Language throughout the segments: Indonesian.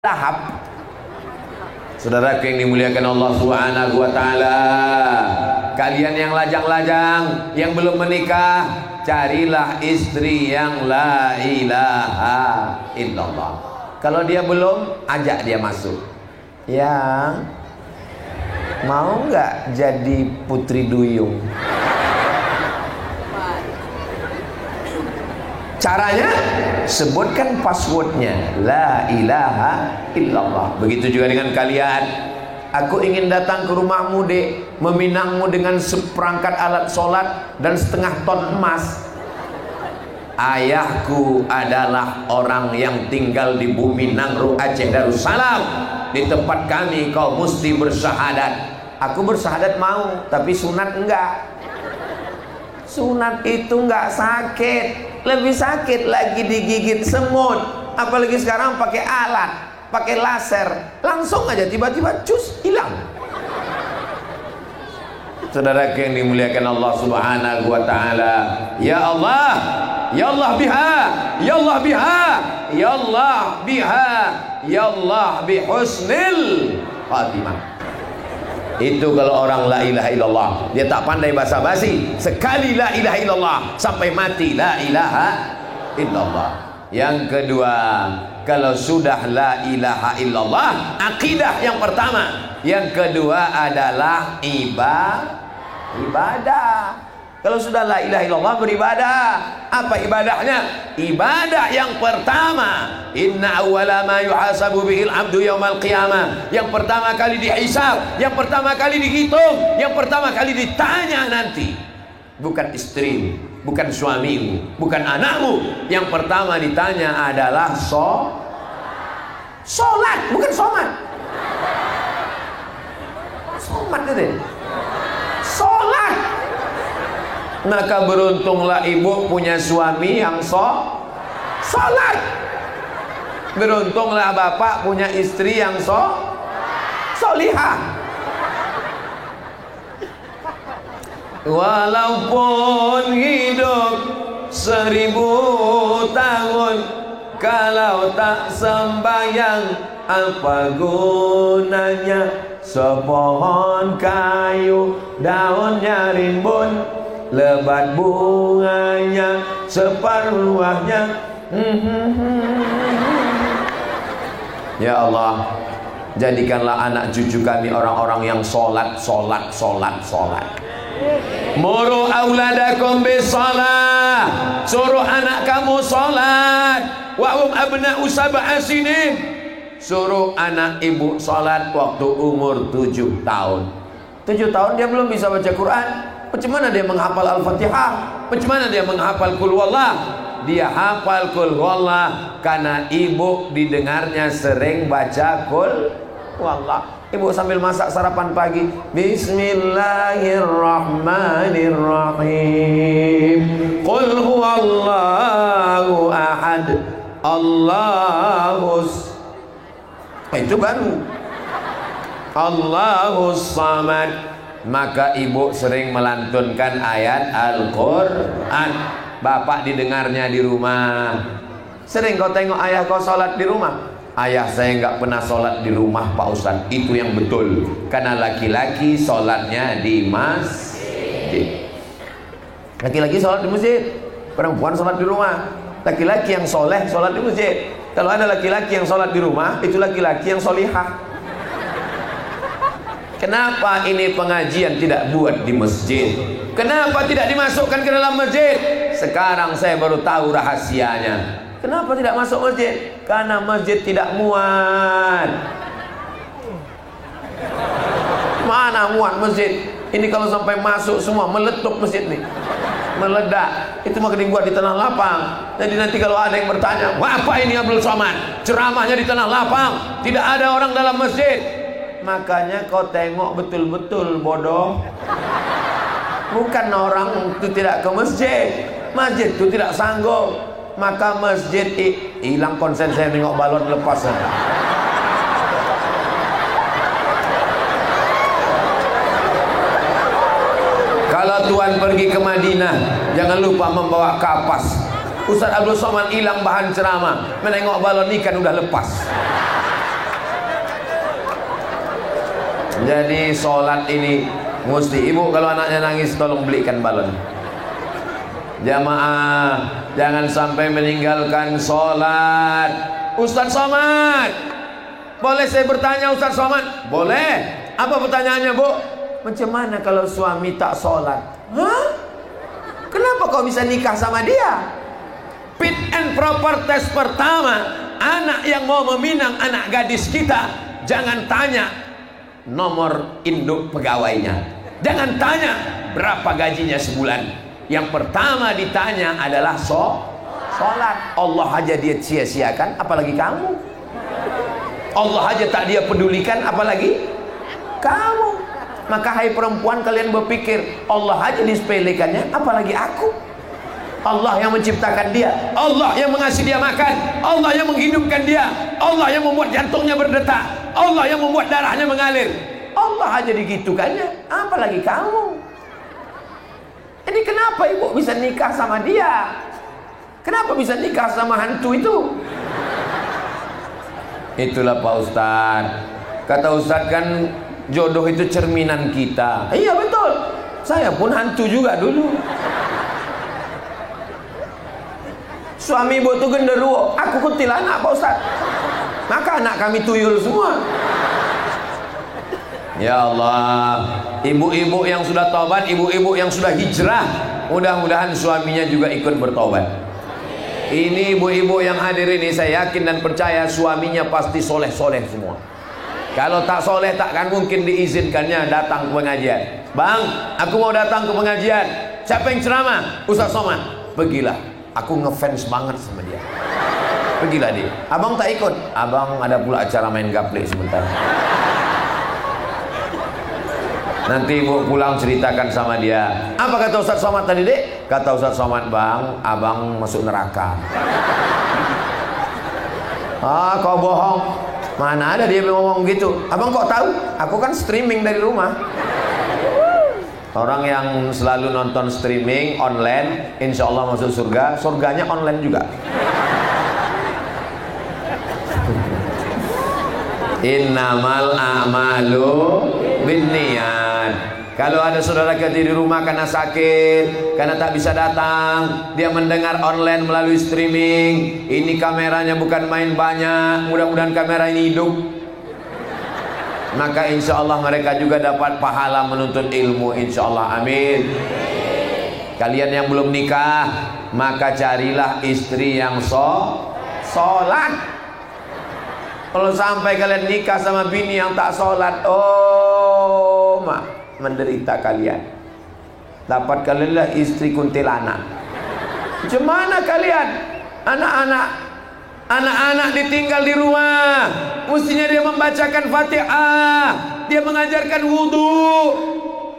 Lahap. Saudara yang dimuliakan Allah Subhanahu wa taala, kalian yang lajang-lajang, yang belum menikah, carilah istri yang la ilaha illallah. Kalau dia belum, ajak dia masuk. Yang mau nggak jadi putri duyung? Caranya, sebutkan passwordnya, la ilaha illallah. Begitu juga dengan kalian. Aku ingin datang ke rumahmu, dek, meminangmu dengan seperangkat alat sholat dan setengah ton emas. Ayahku adalah orang yang tinggal di bumi Nangro, Aceh Darussalam. Di tempat kami kau mesti bersyahadat. Aku bersyahadat mau, tapi sunat enggak. Sunat itu enggak sakit, lebih sakit lagi digigit semut. Apalagi sekarang pakai alat, pakai laser, langsung aja tiba-tiba cus hilang. Saudara yang dimuliakan Allah Subhanahu wa taala, ya Allah, ya Allah biha, ya Allah biha, ya Allah biha, ya Allah bihusnil khatimah. Itu kalau orang la ilaha illallah, dia tak pandai basa-basi, sekali la ilaha illallah sampai mati la ilaha illallah. Yang kedua, kalau sudah la ilaha illallah, akidah yang pertama. Yang kedua adalah ibadah. Kalau sudah la ilaha illallah, beribadah. Apa ibadahnya? Ibadah yang pertama, inna awwala ma yuhasabu bihil abdu yaumal qiyamah. Yang pertama kali dihisab, yang pertama kali dihitung, yang pertama kali ditanya nanti, bukan istrimu, bukan suamimu, bukan anakmu. Yang pertama ditanya adalah solat, bukan somat. Somat itu solat. Maka beruntunglah ibu punya suami yang sholat. Beruntunglah bapak punya istri yang solihah. Walaupun hidup 1000 tahun, kalau tak sembahyang apa gunanya? Sepohon kayu daunnya rimbun, lebat bunganya separuhnya. Ya Allah, jadikanlah anak cucu kami orang-orang yang sholat. Muru auladakum bisalah, suruh anak kamu sholat. Wa abna'u sab'a sinin, suruh anak ibu sholat waktu umur 7 tahun. 7 tahun dia belum bisa baca Quran. Bagaimana dia menghafal Al-Fatihah? Bagaimana dia menghafal Qul Huwallah? Dia hafal Qul Huwallah karena ibu didengarnya sering baca Qul Huwallah. Ibu sambil masak sarapan pagi, Bismillahirrahmanirrahim, Qul Huwallahu ahad, Allahus, itu baru Allahus samad. Maka ibu sering melantunkan ayat Al-Quran. Bapak didengarnya di rumah. Sering kau tengok ayah kau sholat di rumah? Ayah saya nggak pernah sholat di rumah Pak Ustadz. Itu yang betul. Karena laki-laki sholatnya di masjid. Laki-laki sholat di masjid, perempuan sholat di rumah. Laki-laki yang soleh sholat di masjid. Kalau ada laki-laki yang sholat di rumah, itu laki-laki yang solihah. Kenapa ini pengajian tidak buat di masjid? Kenapa tidak dimasukkan ke dalam masjid? Sekarang saya baru tahu rahasianya. Kenapa tidak masuk masjid? Karena masjid tidak muat. Mana muat masjid? Ini kalau sampai masuk semua meletup masjid nih, meledak. Itu maka dibuat di tanah lapang. Jadi nanti kalau ada yang bertanya, apa ini Abdul Somad? Ceramahnya di tanah lapang, tidak ada orang dalam masjid. Makanya kau tengok betul-betul bodoh. Bukan orang itu tidak ke masjid, masjid itu tidak sanggup. Maka masjid hilang konsen saya tengok balon lepas. Kalau tuan pergi ke Madinah, jangan lupa membawa kapas. Ustaz Abdul Somad hilang bahan ceramah, menengok balon ikan udah lepas. Jadi sholat ini mesti, ibu kalau anaknya nangis tolong belikan balon. Jamaah, jangan sampai meninggalkan sholat. Ustaz Somad, boleh saya bertanya Ustaz Somad? Boleh. Apa pertanyaannya, Bu? Macam mana kalau suami tak sholat? Hah? Kenapa kau bisa nikah sama dia? Fit and proper test pertama, anak yang mau meminang anak gadis kita, jangan tanya nomor induk pegawainya, jangan tanya berapa gajinya sebulan. Yang pertama ditanya adalah sholat. Allah aja dia sia-siakan, apalagi kamu. Allah aja tak dia pedulikan, apalagi kamu. Maka hai perempuan, kalian berpikir Allah aja disepelekannya, apalagi aku. Allah yang menciptakan dia, Allah yang mengasih dia makan, Allah yang menghidupkan dia, Allah yang membuat jantungnya berdetak, Allah yang membuat darahnya mengalir. Allah aja digitukannya, apalagi kamu. Ini kenapa ibu bisa nikah sama dia? Kenapa bisa nikah sama hantu itu? Itulah Pak Ustadz. Kata Ustadz kan jodoh itu cerminan kita. Iya betul. Saya pun hantu juga dulu. Suami ibu itu genderuwo, aku kuntilanak Pak Ustadz. Maka anak kami tuyul semua. Ya Allah, ibu-ibu yang sudah taubat, ibu-ibu yang sudah hijrah, mudah-mudahan suaminya juga ikut bertobat. Ini ibu-ibu yang hadir ini, saya yakin dan percaya suaminya pasti soleh-soleh semua. Kalau tak soleh takkan mungkin diizinkannya datang ke pengajian. Bang, aku mau datang ke pengajian. Siapa yang ceramah? Ustaz Somad. Pergilah, aku ngefans banget sama dia. Pergilah dia. Abang tak ikut? Abang ada pula acara main gaple sebentar. Nanti ibu pulang ceritakan sama dia. Apa kata Ustaz Somad tadi, Dek? Kata Ustaz Somad, Bang, abang masuk neraka. Ah, kau bohong. Mana ada dia ngomong gitu. Abang kok tahu? Aku kan streaming dari rumah. Orang yang selalu nonton streaming online, insya Allah masuk surga. Surganya online juga. Innamal a'malu binniyat. Kalau ada saudara kita di rumah karena sakit, karena tak bisa datang, dia mendengar online melalui streaming. Ini kameranya bukan main banyak, mudah-mudahan kamera ini hidup. Maka insya Allah mereka juga dapat pahala menuntut ilmu, insya Allah, amin. Kalian yang belum nikah, maka carilah istri yang sholat. Kalau sampai kalian nikah sama bini yang tak sholat, oh menderita kalian. Dapat kalianlah istri kuntilanak. Macam mana kalian? Anak-anak ditinggal di rumah, mestinya dia membacakan Fatihah, dia mengajarkan wudhu.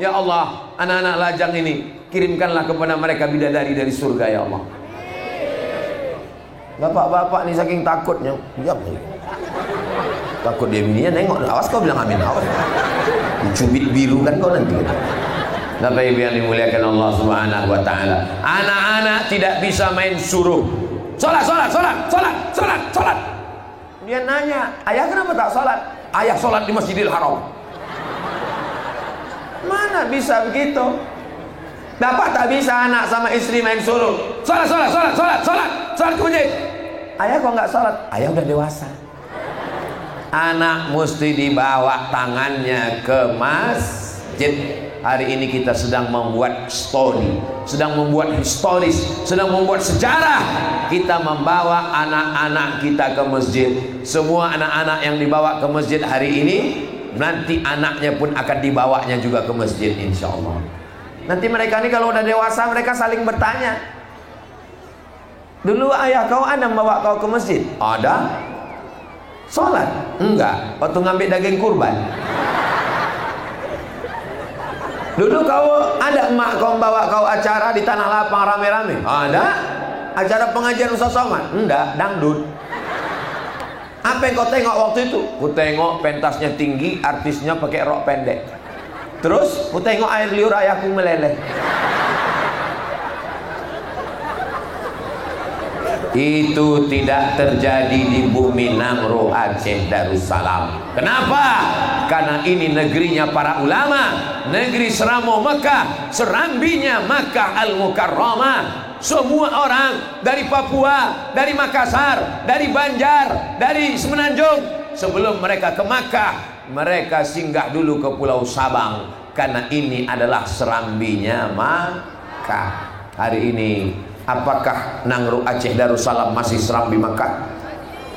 Ya Allah, anak-anak lajang ini kirimkanlah kepada mereka bidadari dari surga, ya Allah. Bapak-bapak nih saking takutnya, diam nih. Takut dia bininya nengok, awas kau bilang amin, awas. Cubit biru kan kau nanti. Bapak Ibu yang dimuliakan Allah Subhanahu wa taala. Anak-anak tidak bisa main suruh. Salat. Dia nanya, "Ayah kenapa tak salat?" "Ayah salat di Masjidil Haram." Mana bisa begitu? Bapak tak bisa anak sama istri main suruh. Salat ke masjid. "Ayah kok nggak salat?" "Ayah udah dewasa." Anak mesti dibawa tangannya ke masjid. Hari ini kita sedang membuat story, sedang membuat historis, sedang membuat sejarah. Kita membawa anak-anak kita ke masjid. Semua anak-anak yang dibawa ke masjid hari ini, nanti anaknya pun akan dibawanya juga ke masjid, insya Allah. Nanti mereka ini kalau udah dewasa, mereka saling bertanya, "Dulu ayah kau ada membawa kau ke masjid?" "Ada." "Sholat?" "Enggak." "Waktu ngambil daging kurban?" "Dulu kau ada emak kau membawa kau acara di tanah lapang rame-rame?" "Ada." "Acara pengajian Ustaz Somad?" "Enggak, dangdut." "Apa yang kau tengok waktu itu?" "Ku tengok pentasnya tinggi, artisnya pakai rok pendek. Terus ku tengok air liur ayahku meleleh." Itu tidak terjadi di bumi Namru Aceh Darussalam. Kenapa? Karena ini negerinya para ulama, negeri Seramo Mekah, serambinya Makkah Al-Mukarramah. Semua orang dari Papua, dari Makassar, dari Banjar, dari Semenanjung, sebelum mereka ke Makkah, mereka singgah dulu ke Pulau Sabang, karena ini adalah serambinya Makkah. Hari ini apakah Nangro Aceh Darussalam masih serambi Makkah?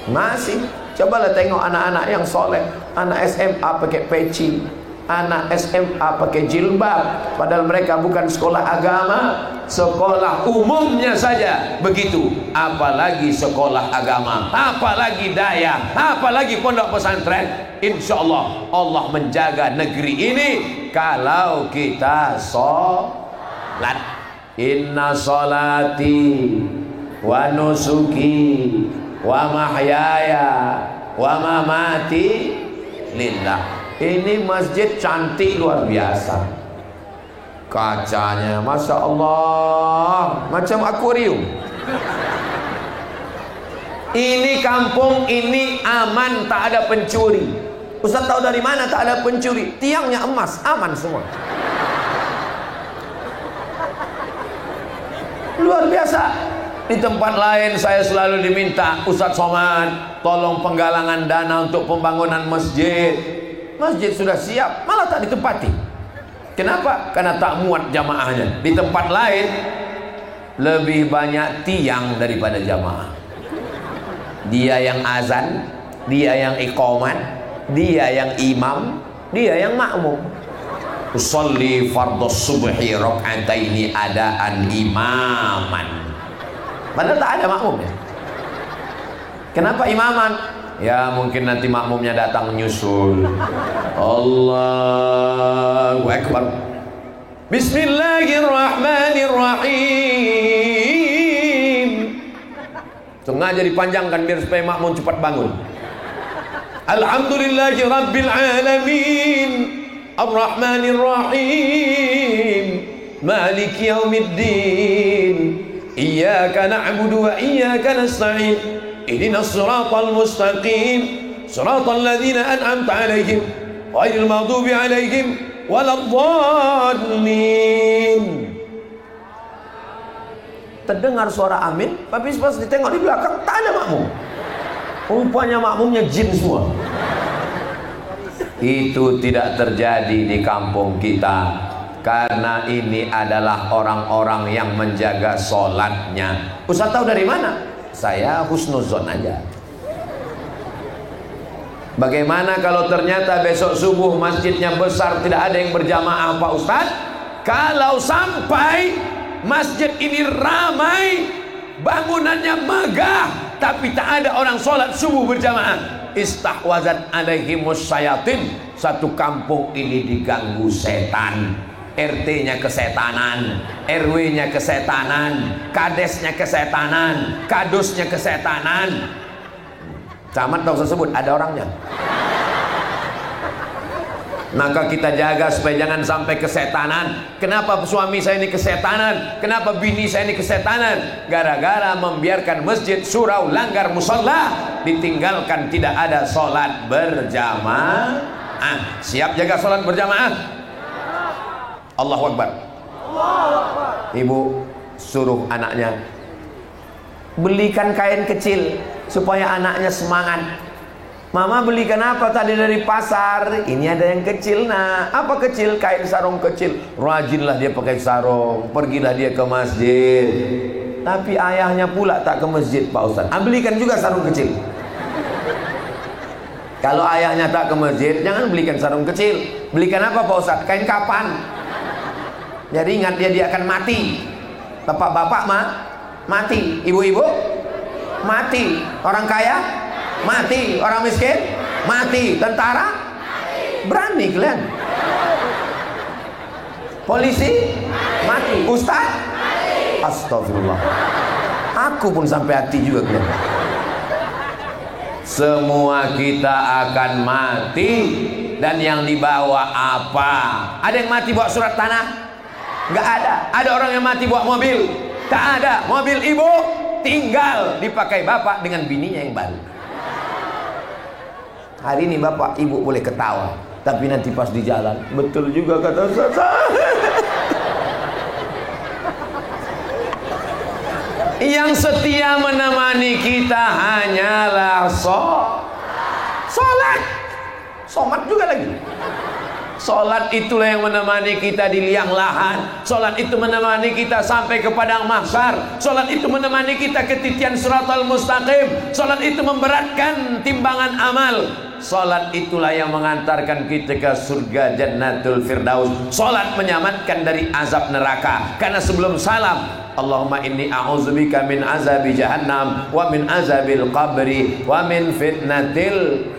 Masih. Cobalah tengok anak-anak yang soleh, anak SMA pakai peci, anak SMA pakai jilbab, padahal mereka bukan sekolah agama, sekolah umumnya saja begitu, apalagi sekolah agama, apalagi daya, apalagi pondok pesantren. Insya Allah Allah menjaga negeri ini kalau kita sholat. Inna sholati wa nusuki wa mahyaya wa mamati lillah. Ini masjid cantik luar biasa, kacanya Masya Allah macam akuarium. Ini kampung ini aman, tak ada pencuri. Ustaz tahu dari mana tak ada pencuri? Tiangnya emas, aman semua. Luar biasa. Di tempat lain saya selalu diminta, Ustaz Somad tolong penggalangan dana untuk pembangunan masjid. Masjid sudah siap, malah tak ditempati. Kenapa? Karena tak muat jamaahnya. Di tempat lain lebih banyak tiang daripada jamaah. Dia yang azan, dia yang iqamat, dia yang imam, dia yang makmum. Usolli fardhu subhi rak'ataini adaan imaman. Padahal tak ada makmumnya. Kenapa imaman? Ya mungkin nanti makmumnya datang menyusul. Allahu Akbar. Bismillahirrahmanirrahim. Sengaja dipanjangkan biar supaya makmum cepat bangun. Alhamdulillahi rabbil alamin. Ar-Rahmanir-Rahim, Maliki Yaumiddin, Iyyaka na'budu wa iyyaka nasta'in, Ihdinas siratal mustaqim, siratal ladzina an'amta 'alaihim, ghairil maghdubi 'alaihim waladdallin. Terdengar suara amin, tapi pas ditengok di belakang tak ada makmum. Rupanya makmumnya jin semua. Itu tidak terjadi di kampung kita, karena ini adalah orang-orang yang menjaga sholatnya. Ustaz tahu dari mana? Saya husnuzon aja. Bagaimana kalau ternyata besok subuh masjidnya besar, tidak ada yang berjamaah Pak Ustaz? Kalau sampai masjid ini ramai, bangunannya megah, tapi tak ada orang sholat subuh berjamaah, istahwazat alaihimus syayatin, satu kampung ini diganggu setan. RT-nya kesetanan, RW-nya kesetanan, kadesnya kesetanan, kadusnya kesetanan. Camat tak usah sebut, ada orangnya. Maka kita jaga supaya jangan sampai kesetanan. Kenapa suami saya ini kesetanan? Kenapa bini saya ini kesetanan? Gara-gara membiarkan masjid surau langgar musola, ditinggalkan tidak ada sholat berjamaah. Siap jaga sholat berjamaah? Allahu Akbar. Ibu suruh anaknya belikan kain kecil supaya anaknya semangat. Mama belikan apa tadi dari pasar? Ini ada yang kecil nak. Apa kecil? Kain sarung kecil. Rajinlah dia pakai sarung, pergilah dia ke masjid. Tapi ayahnya pula tak ke masjid Pak Ustaz. Belikan juga sarung kecil. Kalau ayahnya tak ke masjid, jangan belikan sarung kecil. Belikan apa Pak Ustaz? Kain kapan. Jadi ingat dia akan mati. Bapak-bapak mati, ibu-ibu mati, orang kaya mati, orang miskin mati, tentara berani kalian, polisi mati, ustaz astagfirullah, aku pun sampai hati juga kalian. Semua kita akan mati. Dan yang dibawa apa? Ada yang mati bawa surat tanah? Nggak ada. Ada orang yang mati bawa mobil? Tak ada. Mobil ibu tinggal dipakai bapak dengan bininya yang baru. Hari ini bapak ibu boleh ketawa, tapi nanti pas di jalan, betul juga kata Ustaz. Yang setia menemani kita hanyalah sholat. Somat juga lagi. Sholat itulah yang menemani kita di liang lahan. Sholat itu menemani kita sampai ke padang mahsyar. Sholat itu menemani kita ke titian siratal mustaqim. Sholat itu memberatkan timbangan amal. Sholat itulah yang mengantarkan kita ke surga Jannatul Firdaus. Sholat menyelamatkan dari azab neraka. Karena sebelum salam, Allahumma inni a'udzubika min azabi jahannam wa min azabil qabri wa min fitnatil